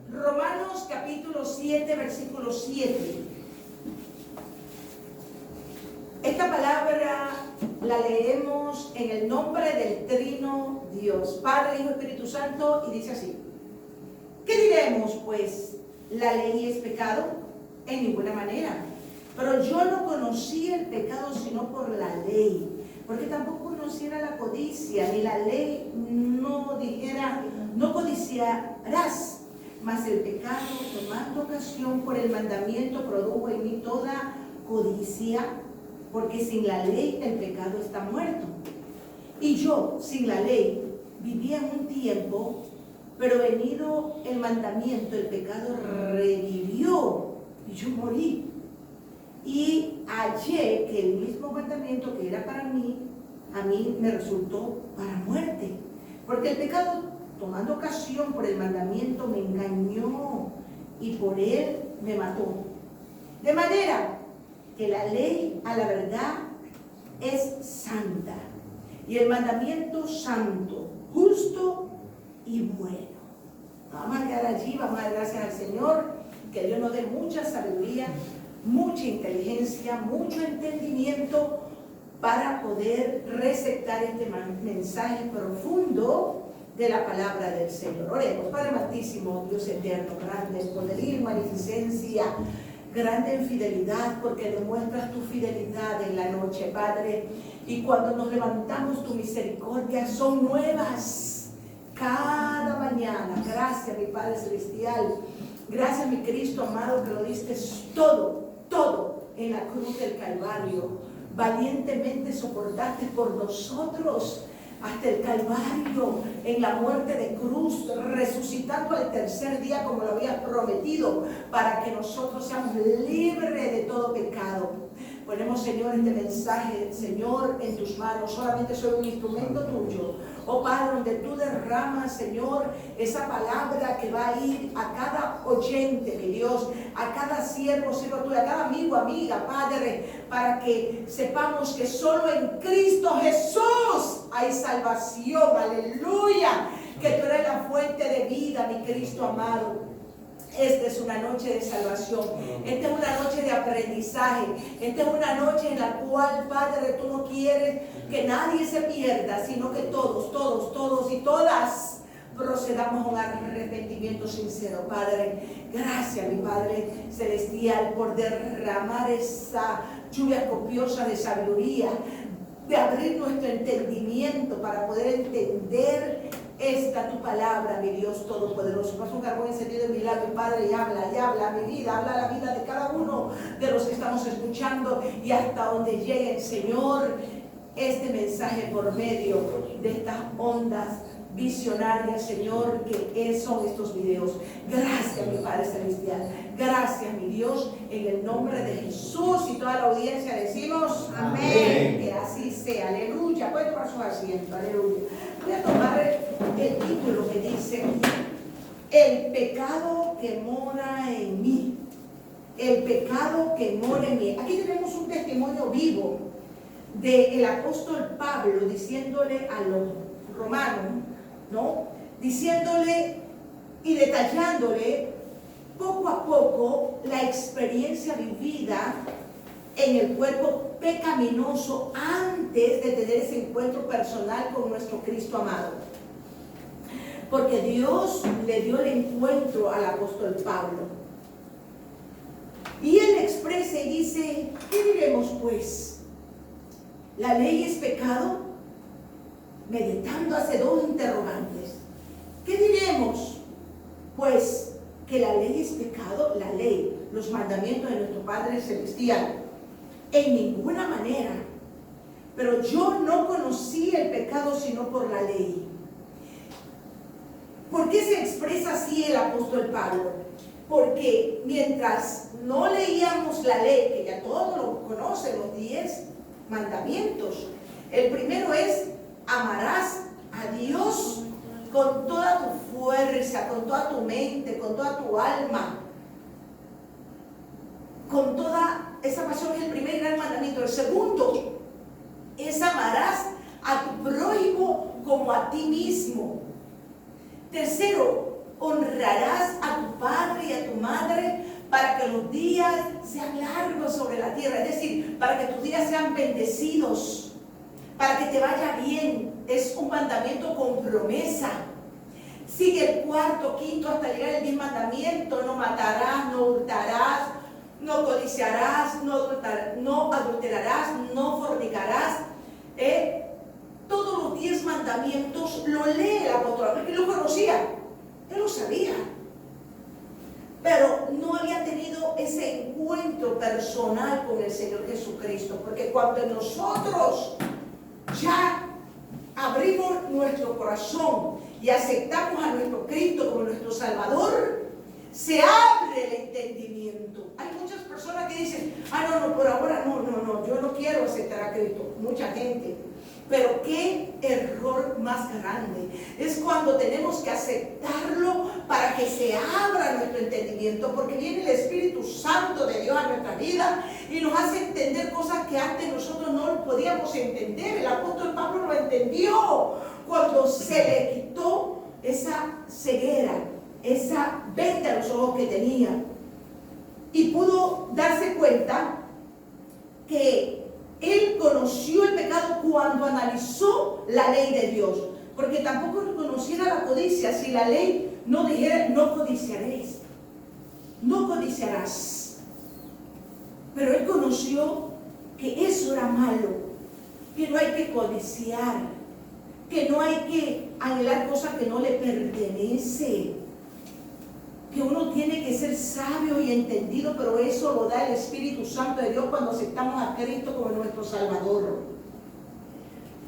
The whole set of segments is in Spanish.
Romanos capítulo 7, versículo 7. Esta palabra la leemos en el nombre del Trino Dios, Padre, Hijo, Espíritu Santo, y dice así: ¿qué diremos pues? ¿La ley es pecado? En ninguna manera. Pero yo no conocí el pecado sino por la ley, porque tampoco conociera la codicia, ni la ley no dijera, no codiciarás. Mas el pecado, tomando ocasión por el mandamiento, produjo en mí toda codicia, porque sin la ley el pecado está muerto. Y yo, sin la ley, vivía en un tiempo, pero venido el mandamiento, el pecado revivió y yo morí. Y hallé que el mismo mandamiento que era para mí, a mí me resultó para muerte. Porque el pecado, tomando ocasión por el mandamiento, me engañó y por él me mató. De manera que la ley a la verdad es santa y el mandamiento santo, justo y bueno. Vamos a quedar allí, vamos a dar gracias al Señor, que Dios nos dé mucha sabiduría, mucha inteligencia, mucho entendimiento para poder receptar este mensaje profundo de la palabra del Señor. Oremos. Padre amantísimo, Dios eterno, grande en poderío y magnificencia, grande en fidelidad, porque demuestras tu fidelidad en la noche, Padre, y cuando nos levantamos tu misericordia son nuevas cada mañana. Gracias, mi Padre celestial, gracias, mi Cristo amado, que lo diste todo en la cruz del Calvario. Valientemente soportaste por nosotros hasta el Calvario, en la muerte de cruz, resucitando al tercer día como lo habías prometido, para que nosotros seamos libres de todo pecado. Ponemos, Señor, este mensaje, Señor, en tus manos. Solamente soy un instrumento tuyo. Oh Padre, donde tú derramas, Señor, esa palabra que va a ir a cada oyente, mi Dios, a cada siervo tuyo, a cada amigo, amiga, Padre, para que sepamos que solo en Cristo Jesús hay salvación. Aleluya, que tú eres la fuente de vida, mi Cristo amado. Esta es una noche de salvación, esta es una noche de aprendizaje, esta es una noche en la cual, Padre, tú no quieres que nadie se pierda, sino que todos y todas procedamos a un arrepentimiento sincero. Padre, gracias, mi Padre celestial, por derramar esa lluvia copiosa de sabiduría, de abrir nuestro entendimiento para poder entender esta tu palabra, mi Dios todopoderoso. Pasa un carbón encendido en mi labio, Padre, y habla a mi vida, habla a la vida de cada uno de los que estamos escuchando, y hasta donde llegue, Señor, este mensaje por medio de estas ondas visionarias, Señor, que son estos videos. Gracias, mi Padre celestial. Gracias, mi Dios, en el nombre de Jesús, y toda la audiencia decimos amén. Que así sea. Aleluya. Pueden tomar sus asientos. Aleluya. Voy a tomar el título que dice: el pecado que mora en mí. El pecado que mora en mí. Aquí tenemos un testimonio vivo del apóstol Pablo diciéndole a los romanos, ¿no? Diciéndole y detallándole poco a poco la experiencia vivida en el cuerpo pecaminoso antes de tener ese encuentro personal con nuestro Cristo amado. Porque Dios le dio el encuentro al apóstol Pablo. Y él expresa y dice: ¿qué diremos pues? ¿La ley es pecado? Meditando hace dos interrogantes. ¿Qué diremos? Pues que la ley es pecado, la ley, los mandamientos de nuestro Padre Celestial. En ninguna manera. Pero yo no conocí el pecado sino por la ley. ¿Por qué se expresa así el apóstol Pablo? Porque mientras no leíamos la ley, que ya todos lo conocen, los 10 mandamientos, el primero es: amarás a Dios con toda tu fuerza, con toda tu mente, con toda tu alma, con toda esa pasión. Es el primer gran mandamiento. El segundo es: amarás a tu prójimo como a ti mismo. Tercero, honrarás a tu días sean largos sobre la tierra, es decir, para que tus días sean bendecidos, para que te vaya bien. Es un mandamiento con promesa. Sigue el cuarto, quinto, hasta llegar el 10 mandamiento: no matarás, no hurtarás, no codiciarás, no adulterarás, no fornicarás. Todos los 10 mandamientos lo lee el apóstol, porque lo conocía, él lo sabía. Pero no había tenido ese encuentro personal con el Señor Jesucristo, porque cuando nosotros ya abrimos nuestro corazón y aceptamos a nuestro Cristo como nuestro Salvador, se abre el entendimiento. Hay muchas personas que dicen: no, por ahora no, yo no quiero aceptar a Cristo. Mucha gente. Pero qué error más grande es cuando tenemos que aceptarlo para que se abra nuestro entendimiento, porque viene el Espíritu Santo de Dios a nuestra vida y nos hace entender cosas que antes nosotros no podíamos entender. El apóstol Pablo lo entendió cuando se le quitó esa ceguera, esa venda a los ojos que tenía, y pudo darse cuenta que él conoció el pecado cuando analizó la ley de Dios, porque tampoco conociera la codicia si la ley no dijera: no codiciaréis, no codiciarás. Pero él conoció que eso era malo, que no hay que codiciar, que no hay que anhelar cosas que no le pertenecen, que uno tiene que ser sabio y entendido, pero eso lo da el Espíritu Santo de Dios cuando aceptamos a Cristo como nuestro Salvador.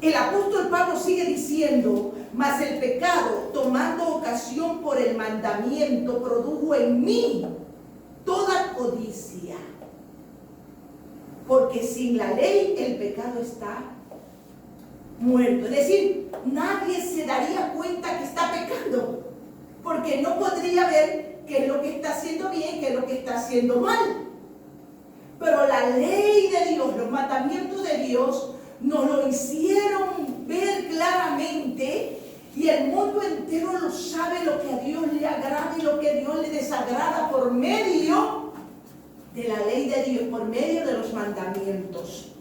El apóstol Pablo sigue diciendo: mas el pecado, tomando ocasión por el mandamiento, produjo en mí toda codicia. Porque sin la ley el pecado está muerto. Es decir, nadie se daría cuenta que está pecando, porque no podría ver qué es lo que está haciendo bien, qué es lo que está haciendo mal. Pero la ley de Dios, los mandamientos de Dios, nos lo hicieron ver claramente, y el mundo entero lo sabe, lo que a Dios le agrada y lo que a Dios le desagrada por medio de la ley de Dios, por medio de los mandamientos.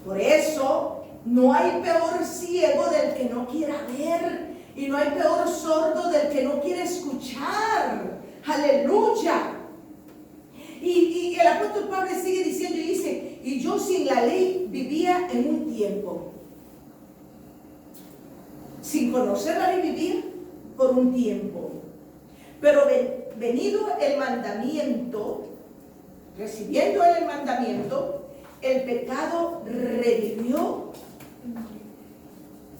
Por eso no hay peor ciego del que no quiera ver, y no hay peor sordo del que no quiere escuchar. ¡Aleluya! Y el apóstol Pablo sigue diciendo y dice: y yo sin la ley vivía en un tiempo. Sin conocer la ley vivía por un tiempo. Pero venido el mandamiento, recibiendo el mandamiento, el pecado revivió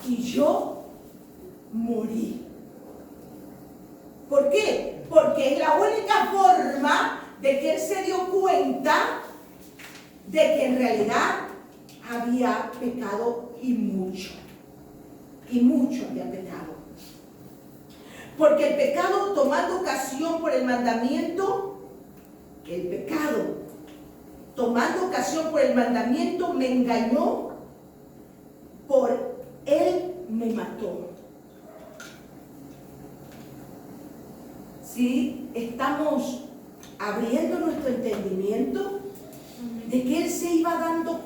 y yo morí. ¿Por qué? Porque es la única forma de que él se dio cuenta de que en realidad había pecado, y mucho había pecado. Porque el pecado, tomando ocasión por el mandamiento, me engañó, por él me mató. Si estamos abriendo nuestro entendimiento de que él se iba dando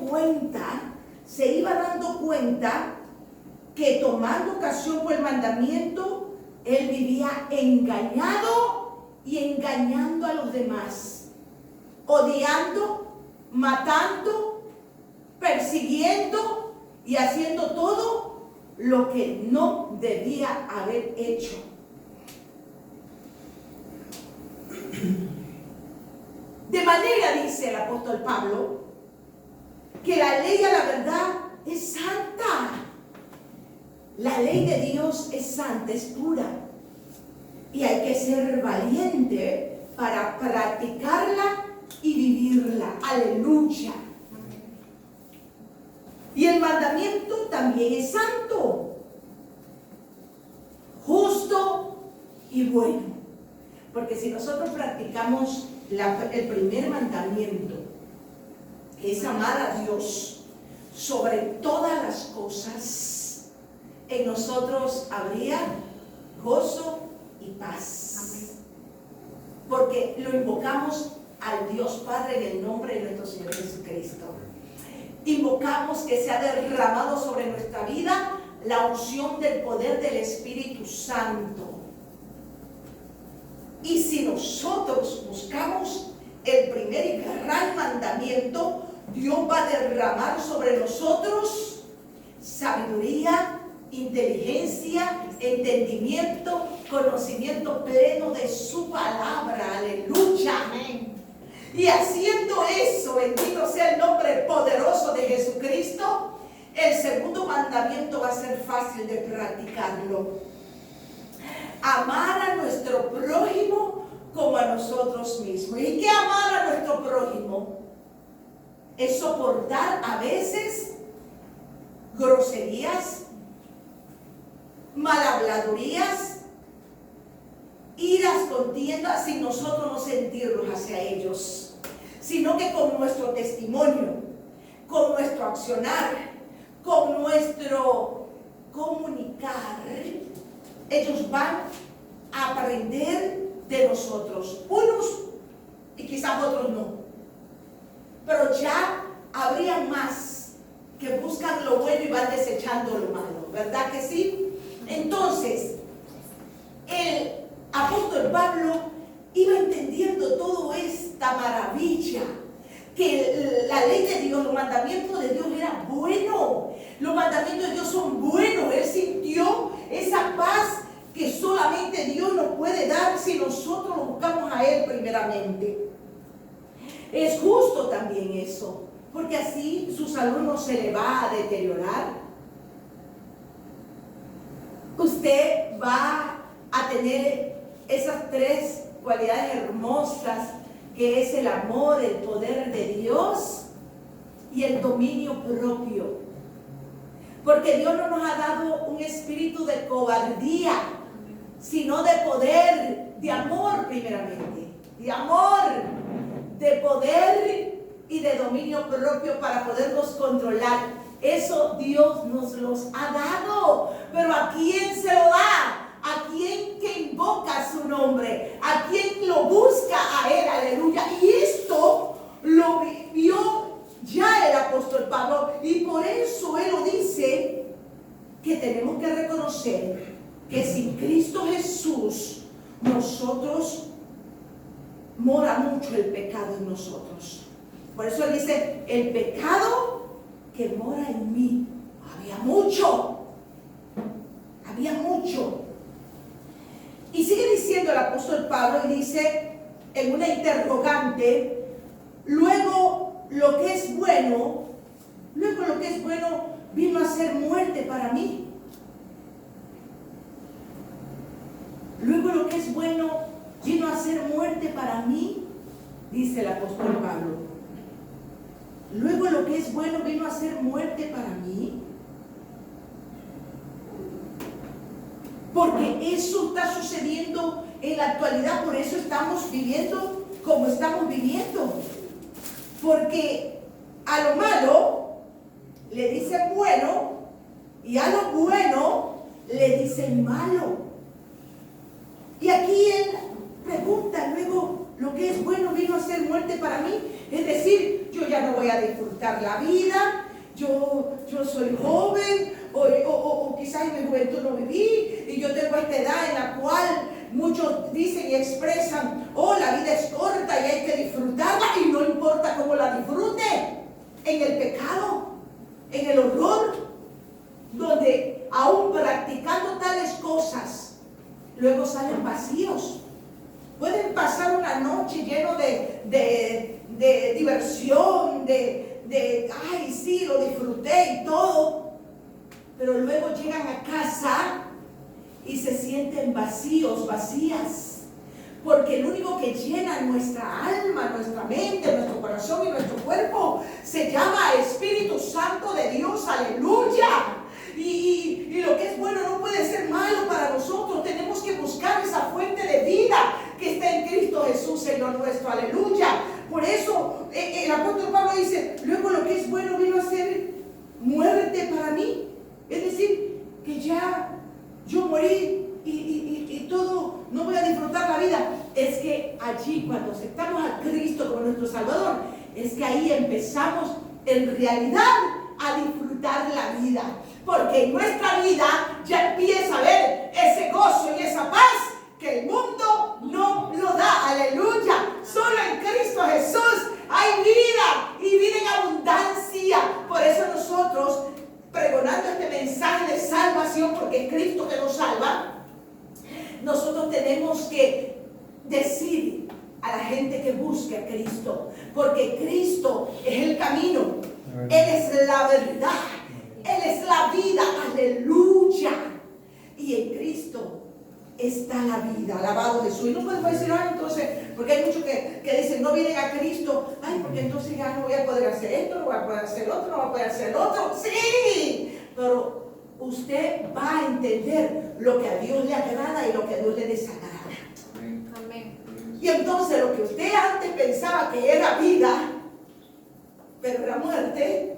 cuenta que tomando ocasión por el mandamiento, él vivía engañado y engañando a los demás, odiando, matando, persiguiendo y haciendo todo lo que no debía haber hecho. De manera, dice el apóstol Pablo, que la ley a la verdad es santa. La ley de Dios es santa, es pura. Y hay que ser valiente para practicarla y vivirla. Aleluya. Y el mandamiento también es santo, justo y bueno. Porque si nosotros practicamos el primer mandamiento, que es amar a Dios sobre todas las cosas, en nosotros habría gozo y paz. Amén. Porque lo invocamos al Dios Padre en el nombre de nuestro Señor Jesucristo. Invocamos que sea derramado sobre nuestra vida la unción del poder del Espíritu Santo. Y si nosotros buscamos el primer y gran mandamiento, Dios va a derramar sobre nosotros sabiduría, inteligencia, entendimiento, conocimiento pleno de su palabra. Aleluya. Amén. Y haciendo eso, bendito sea el nombre poderoso de Jesucristo, el segundo mandamiento va a ser fácil de practicarlo. Amar a nuestro prójimo como a nosotros mismos. ¿Y qué amar a nuestro prójimo? Es soportar a veces groserías, malhabladurías, iras, contiendas, sin nosotros no sentirnos hacia ellos, sino que con nuestro testimonio, con nuestro accionar, con nuestro comunicar, ellos van a aprender de nosotros, unos y quizás otros no, pero ya habrían más que buscan lo bueno y van desechando lo malo, ¿verdad que sí? Entonces, el apóstol Pablo iba entendiendo toda esta maravilla, que la ley de Dios, los mandamientos de Dios eran buenos, los mandamientos de Dios son buenos. Él sintió esa paz que solamente Dios nos puede dar si nosotros lo buscamos a Él primeramente. Es justo también eso, porque así su salud no se le va a deteriorar. Usted va a tener esas tres cualidades hermosas, que es el amor, el poder de Dios y el dominio propio. Porque Dios no nos ha dado un espíritu de cobardía, sino de poder, de amor primeramente, de amor, de poder y de dominio propio para podernos controlar. Eso Dios nos los ha dado. Pero ¿a quién se lo da? ¿A quién que invoca su nombre? ¿A quién lo busca a Él? Aleluya. Y esto lo vivió ya el apóstol Pablo. Y por eso Él lo dice, que tenemos que reconocer que sin Cristo Jesús, nosotros mora mucho el pecado en nosotros. Por eso Él dice, el pecado que mora en mí. Había mucho. Había mucho. Y sigue diciendo el apóstol Pablo y dice en una interrogante, luego lo que es bueno vino a ser muerte para mí. Luego lo que es bueno vino a ser muerte para mí, dice el apóstol Pablo. Luego lo que es bueno vino a ser muerte para mí. Porque eso está sucediendo en la actualidad, por eso estamos viviendo como estamos viviendo. Porque a lo malo le dicen bueno y a lo bueno le dicen malo. Y aquí él pregunta, luego lo que es bueno vino a ser muerte para mí. Es decir, yo ya no voy a disfrutar la vida, yo soy joven, o quizás en mi juventud no viví, y yo tengo esta edad en la cual muchos dicen y expresan, oh, la vida es corta y hay que disfrutarla, y no importa cómo la disfrute, en el pecado, en el horror, donde aún practicando tales cosas, luego salen vacíos. Pueden pasar una noche lleno de diversión, ay, sí, lo disfruté y todo, pero luego llegan a casa y se sienten vacíos, vacías, porque el único que llena nuestra alma, nuestra mente, nuestro corazón y nuestro cuerpo se llama Espíritu Santo de Dios. Aleluya. Y lo que es bueno no puede ser malo para nosotros. Tenemos que buscar esa fuente de vida que está en Cristo Jesús, Señor nuestro. Aleluya. Por eso el apóstol Pablo dice, luego lo que es bueno vino a ser muerte para mí. Es decir, que ya yo morí y todo, no voy a disfrutar la vida. es que allí, cuando aceptamos a Cristo como nuestro Salvador, es que ahí empezamos en realidad a disfrutar la vida. Porque en nuestra vida ya empieza a haber ese gozo y esa paz que el mundo no lo da. Aleluya. Solo en Cristo Jesús hay vida y vida en abundancia. Por eso nosotros, pregonando este mensaje de salvación, porque es Cristo que nos salva, nosotros tenemos que decir a la gente que busque a Cristo, porque Cristo es el camino, Él es la verdad, Él es la vida, aleluya. Y en Cristo está la vida, alabado Jesús. Y no podemos decir, ay, entonces, porque hay muchos que dicen, no vienen a Cristo, ay, porque entonces ya no voy a poder hacer esto, no voy a poder hacer otro, no voy a poder hacer otro. Sí, pero usted va a entender lo que a Dios le agrada y lo que a Dios le desagrada. Amén. Y entonces lo que usted antes pensaba que era vida, pero era muerte,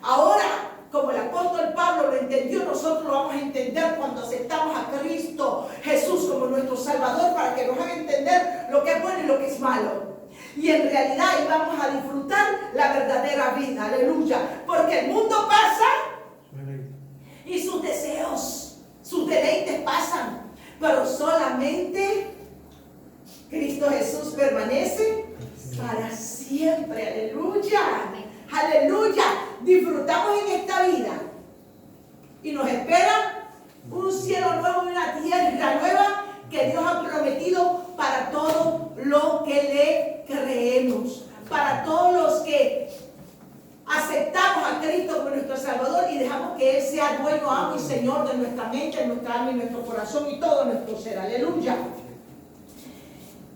ahora, como el apóstol Pablo lo entendió, nosotros lo vamos a entender cuando aceptamos a Cristo Jesús como nuestro Salvador, para que nos haga entender lo que es bueno y lo que es malo. Y en realidad ahí vamos a disfrutar la verdadera vida, aleluya. Porque el mundo pasa y sus deseos, sus deleites pasan, pero solamente Cristo Jesús permanece para siempre, aleluya. Aleluya, disfrutamos en esta vida y nos espera un cielo nuevo y una tierra nueva que Dios ha prometido para todos los que le creemos, para todos los que aceptamos a Cristo como nuestro Salvador y dejamos que Él sea dueño, amo y Señor de nuestra mente, de nuestra alma y nuestro corazón y todo nuestro ser, aleluya.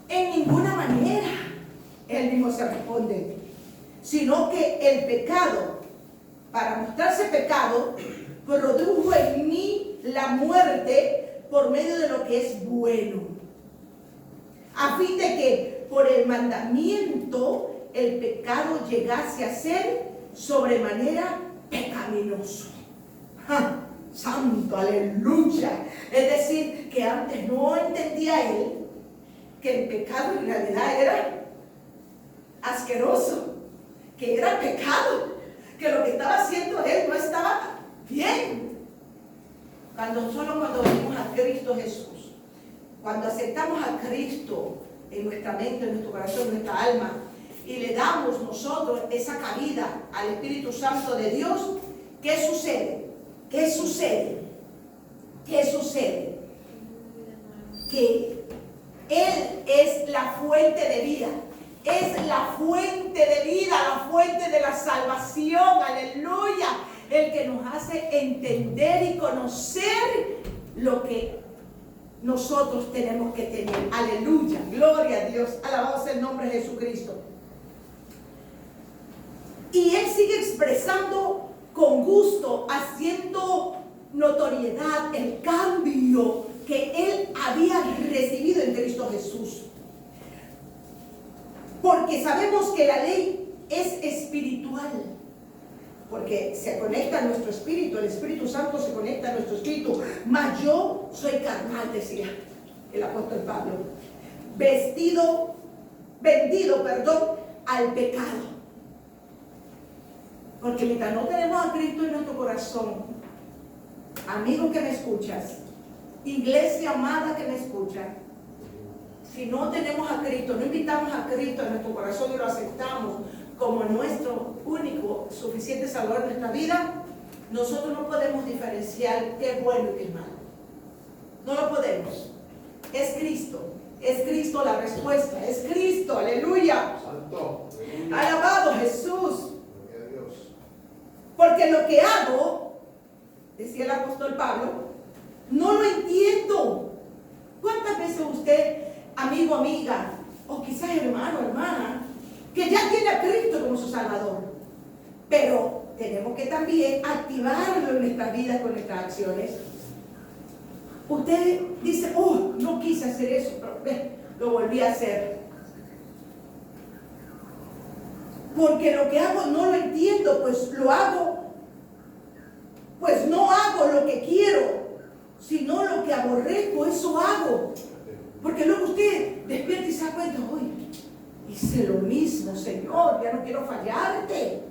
En ninguna manera Él mismo se responde, sino que el pecado, para mostrarse pecado, produjo en mí la muerte por medio de lo que es bueno, a fin de que por el mandamiento el pecado llegase a ser sobremanera pecaminoso. ¡Ja! Santo, aleluya. Es decir, que antes no entendía él que el pecado en realidad era asqueroso, que era pecado, que lo que estaba haciendo él no estaba bien. Solo cuando venimos a Cristo Jesús, cuando aceptamos a Cristo en nuestra mente, en nuestro corazón, en nuestra alma, y le damos nosotros esa cabida al Espíritu Santo de Dios, ¿qué sucede? ¿Qué sucede? ¿Qué sucede? Que Él es la fuente de vida. Es la fuente de vida, la fuente de la salvación, aleluya. El que nos hace entender y conocer lo que nosotros tenemos que tener. Aleluya, gloria a Dios, alabado sea el nombre de Jesucristo. Y Él sigue expresando con gusto, haciendo notoriedad el cambio que Él había recibido en Cristo Jesús. Porque sabemos que la ley es espiritual, porque se conecta a nuestro espíritu, el Espíritu Santo se conecta a nuestro espíritu, mas yo soy carnal, decía el apóstol Pablo, vendido, al pecado. Porque mientras no tenemos a Cristo en nuestro corazón, amigo que me escuchas, iglesia amada que me escucha, si no tenemos a Cristo, no invitamos a Cristo a nuestro corazón y lo aceptamos como nuestro único, suficiente Salvador en nuestra vida, nosotros no podemos diferenciar qué es bueno y qué es malo. No lo podemos. Es Cristo la respuesta, es Cristo, aleluya. Santo, Alabado Jesús. gloria a Dios. Porque lo que hago, decía el apóstol Pablo, no lo entiendo. ¿Cuántas veces usted, amigo, amiga, o quizás hermano, hermana, que ya tiene a Cristo como su Salvador, pero tenemos que también activarlo en nuestras vidas con nuestras acciones? Usted dice, oh, no quise hacer eso, pero lo volví a hacer. Porque lo que hago no lo entiendo, pues lo hago, pues no hago lo que quiero, sino lo que aborrezco, eso hago. Porque luego usted despierta y hice lo mismo, Señor, ya no quiero fallarte,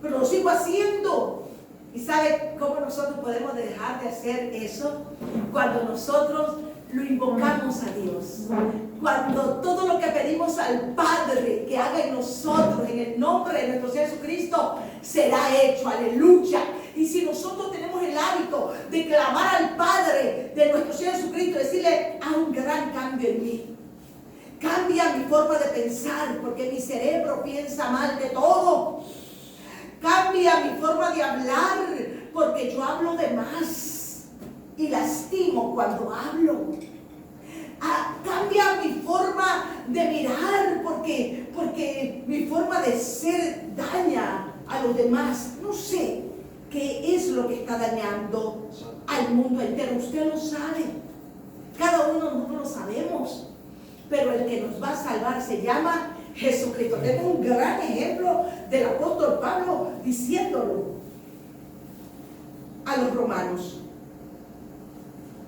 pero lo sigo haciendo. ¿Y sabe cómo nosotros podemos dejar de hacer eso? Cuando nosotros lo invocamos a Dios. Cuando todo lo que pedimos al Padre que haga en nosotros, en el nombre de nuestro Señor Jesucristo, será hecho. Aleluya. Y si nosotros tenemos el hábito de clamar al Padre de nuestro Señor Jesucristo, decirle, haz un gran cambio en mí. Cambia mi forma de pensar, porque mi cerebro piensa mal de todo. Cambia mi forma de hablar, porque yo hablo de más y lastimo cuando hablo. Cambia mi forma de mirar, porque mi forma de ser daña a los demás. No sé qué es lo que está dañando al mundo entero. Usted lo sabe. Cada uno de nosotros lo sabemos. Pero el que nos va a salvar se llama Jesucristo. Tengo un gran ejemplo del apóstol Pablo diciéndolo a los romanos.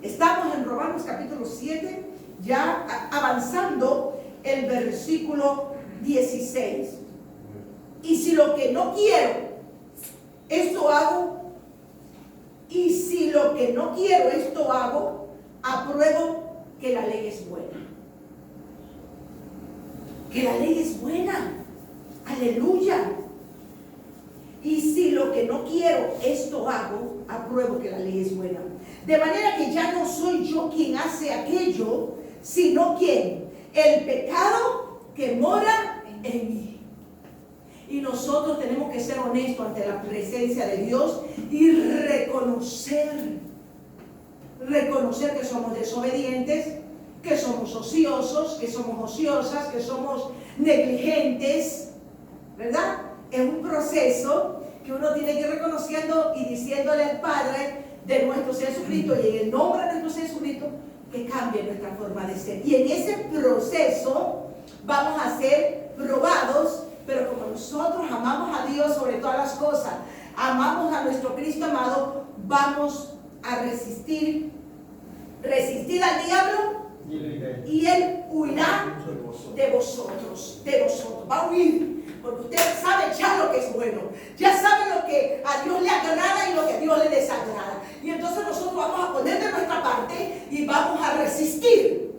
Estamos en Romanos capítulo 7, ya avanzando el versículo 16. Y si lo que no quiero, esto hago, y si lo que no quiero, esto hago, apruebo que la ley es buena. Que la ley es buena. Aleluya. Y si lo que no quiero, esto hago, apruebo que la ley es buena. De manera que ya no soy yo quien hace aquello, sino quien, el pecado que mora en mí. Y nosotros tenemos que ser honestos ante la presencia de Dios y reconocer que somos desobedientes, que somos ociosos, que somos ociosas, que somos negligentes, ¿verdad? Es un proceso que uno tiene que ir reconociendo y diciéndole al Padre de nuestro Señor Jesucristo y en el nombre de nuestro Señor Jesucristo que cambie nuestra forma de ser. Y en ese proceso vamos a ser probados, pero como nosotros amamos a Dios sobre todas las cosas, amamos a nuestro Cristo amado, vamos a resistir al diablo y él huirá de vosotros, va a huir, porque usted sabe ya lo que es bueno, ya sabe lo que a Dios le agrada y lo que a Dios le desagrada, y entonces nosotros vamos a poner de nuestra parte y vamos a resistir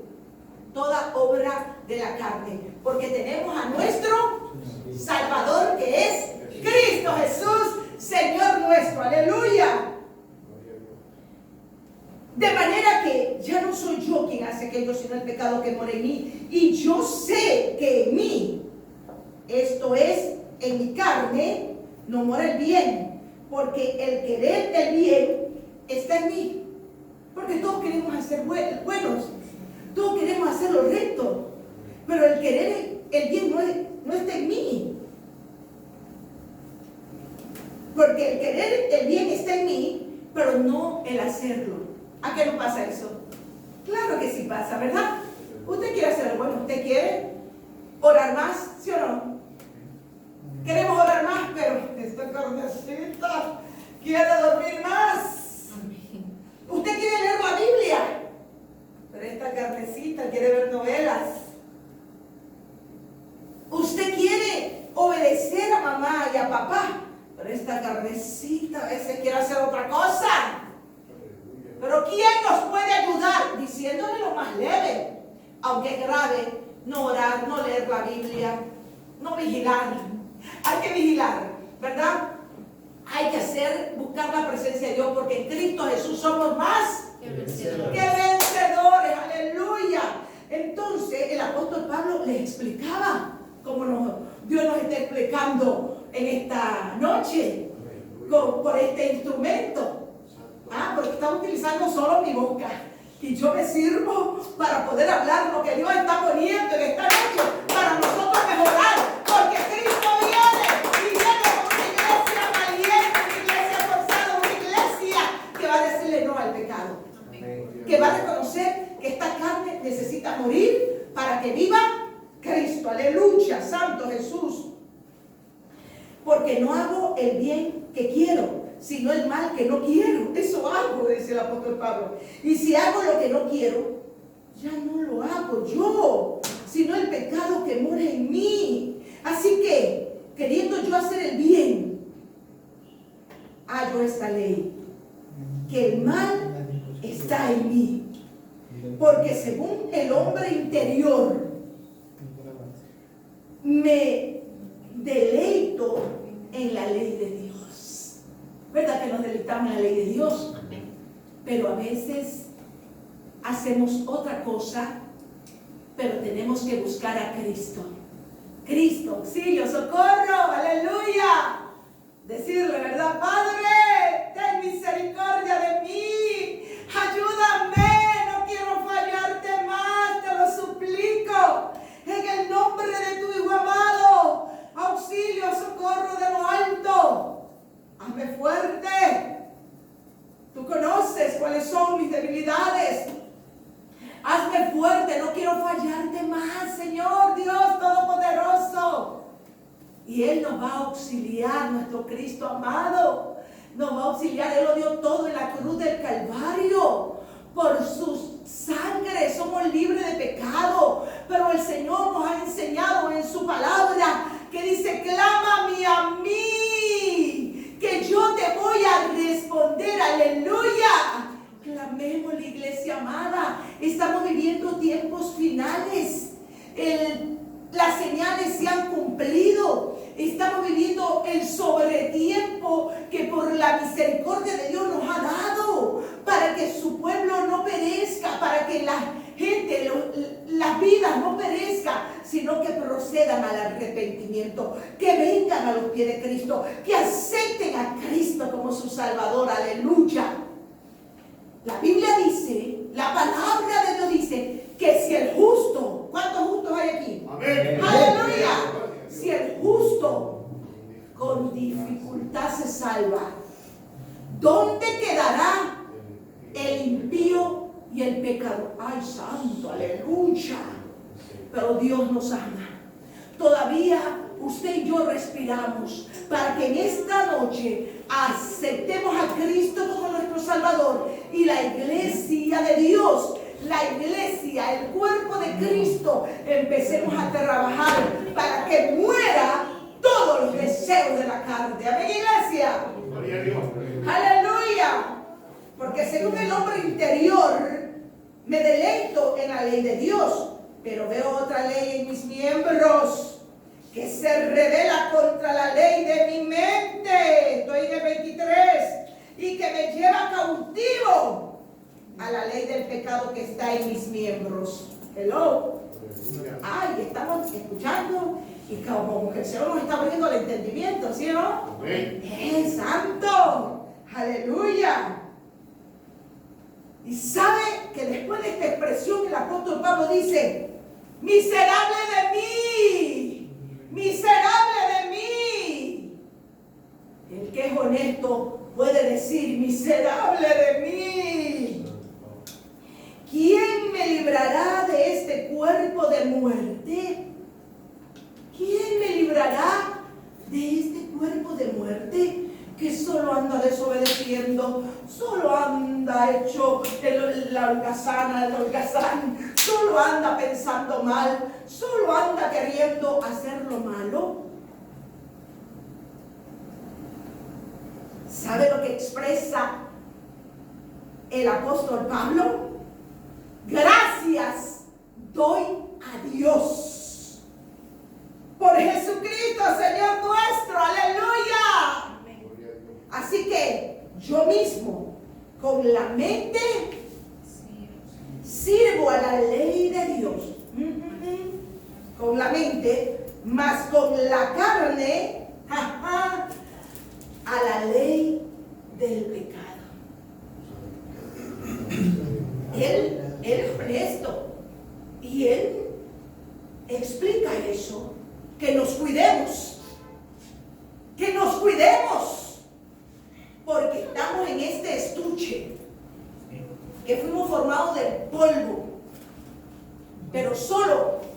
toda obra de la carne, porque tenemos a nuestro Salvador, que es Cristo Jesús, Señor nuestro. Aleluya. De manera que ya no soy yo quien hace aquello, sino el pecado que mora en mí. Y yo sé que en mí, esto es, en mi carne, no mora el bien. Porque el querer el bien está en mí. Porque todos queremos hacer buenos. Todos queremos hacer lo recto. Pero el querer el bien no está en mí. Porque el querer el bien está en mí, pero no el hacerlo. ¿A qué no pasa eso? Claro que sí pasa, ¿verdad? Usted quiere hacer lo bueno, usted quiere orar más, ¿sí o no? Queremos orar más, pero esta carnecita quiere dormir más. Usted quiere leer la Biblia, pero esta carnecita quiere ver novelas. Usted quiere obedecer a mamá y a papá, pero esta carnecita a veces quiere hacer otra cosa. Pero ¿quién nos puede ayudar? Diciéndole lo más leve, aunque es grave, no orar, no leer la Biblia, no vigilar. Hay que vigilar, ¿verdad? Hay que buscar la presencia de Dios, porque en Cristo Jesús somos más que vencedores. Aleluya. Entonces el apóstol Pablo les explicaba, como Dios nos está explicando en esta noche, por este instrumento. Porque está utilizando solo mi boca. Y yo me sirvo para poder hablar lo que Dios está poniendo en esta noche para nosotros mejorar. Porque Cristo viene y viene con una iglesia valiente, una iglesia forzada, una iglesia que va a decirle no al pecado. Que va a reconocer que esta carne necesita morir para que viva Cristo. Aleluya, Santo Jesús. Porque no hago el bien que quiero, sino el mal que no quiero. Eso hago, dice el apóstol Pablo. Y si hago lo que no quiero, ya no lo hago yo, sino el pecado que mora en mí. ley, que el mal está en mí, porque según el hombre interior me deleito en la ley de Dios. ¿Verdad que nos deleitamos en la ley de Dios? Pero a veces hacemos otra cosa, pero tenemos que buscar a Cristo. Cristo, auxilio, socorro, aleluya. Decirle, ¿verdad? Padre, ten misericordia de mí, ayúdame, no quiero fallarte más, te lo suplico, en el nombre de tu Hijo amado, auxilio, socorro de lo alto, hazme fuerte, tú conoces cuáles son mis debilidades, hazme fuerte, no quiero fallarte más, Señor Dios Todopoderoso. Y Él nos va a auxiliar, nuestro Cristo amado. Nos va a auxiliar. Él lo dio todo en la cruz del Calvario. Por su sangre somos libres de pecado. Pero el Señor nos ha enseñado en su palabra que dice, clámame a mí, que yo te voy a responder. Aleluya. Clamemos, la iglesia amada. Estamos viviendo tiempos finales. Las señales se han cumplido. Estamos viviendo el sobretiempo que por la misericordia de Dios nos ha dado para que su pueblo no perezca, para que la gente, las vidas no perezcan, sino que procedan al arrepentimiento, que vengan a los pies de Cristo, que acepten a Cristo como su Salvador. Aleluya. La Biblia dice, la palabra de Dios dice que si el justo, ¿cuántos justos hay aquí? Amén. Aleluya. Si el justo con dificultad se salva, ¿dónde quedará el impío y el pecador? Ay, santo, aleluya. Pero Dios nos ama. Todavía usted y yo respiramos para que en esta noche aceptemos a Cristo como nuestro Salvador y la iglesia de Dios, la iglesia, el cuerpo de Cristo, empecemos a trabajar para que muera todos los deseos de la carne. Amén, iglesia. Gloria a Dios. Aleluya. Porque según el hombre interior me deleito en la ley de Dios, pero veo otra ley en mis miembros que se revela contra la ley de mi mente. Estoy en el 23. Y que me lleva cautivo a la ley del pecado que está en mis miembros. Hello. Ay, estamos escuchando y como que el Señor nos está abriendo el entendimiento, ¿sí o no? Amén. ¡Santo! ¡Aleluya! Y sabe que después de esta expresión el apóstol Pablo dice, miserable de mí, miserable de mí. El que es honesto puede decir, miserable de mí. ¿Quién me librará de este cuerpo de muerte? ¿Quién me librará de este cuerpo de muerte? Que solo anda desobedeciendo, solo anda hecho la holgazana, el holgazán, solo anda pensando mal, solo anda queriendo hacer lo malo. ¿Sabe lo que expresa el apóstol Pablo? Gracias doy a Dios por Jesucristo, Señor nuestro. Aleluya. Así que yo mismo, con la mente, sirvo a la ley de Dios. Con la mente, mas con la carne, a la ley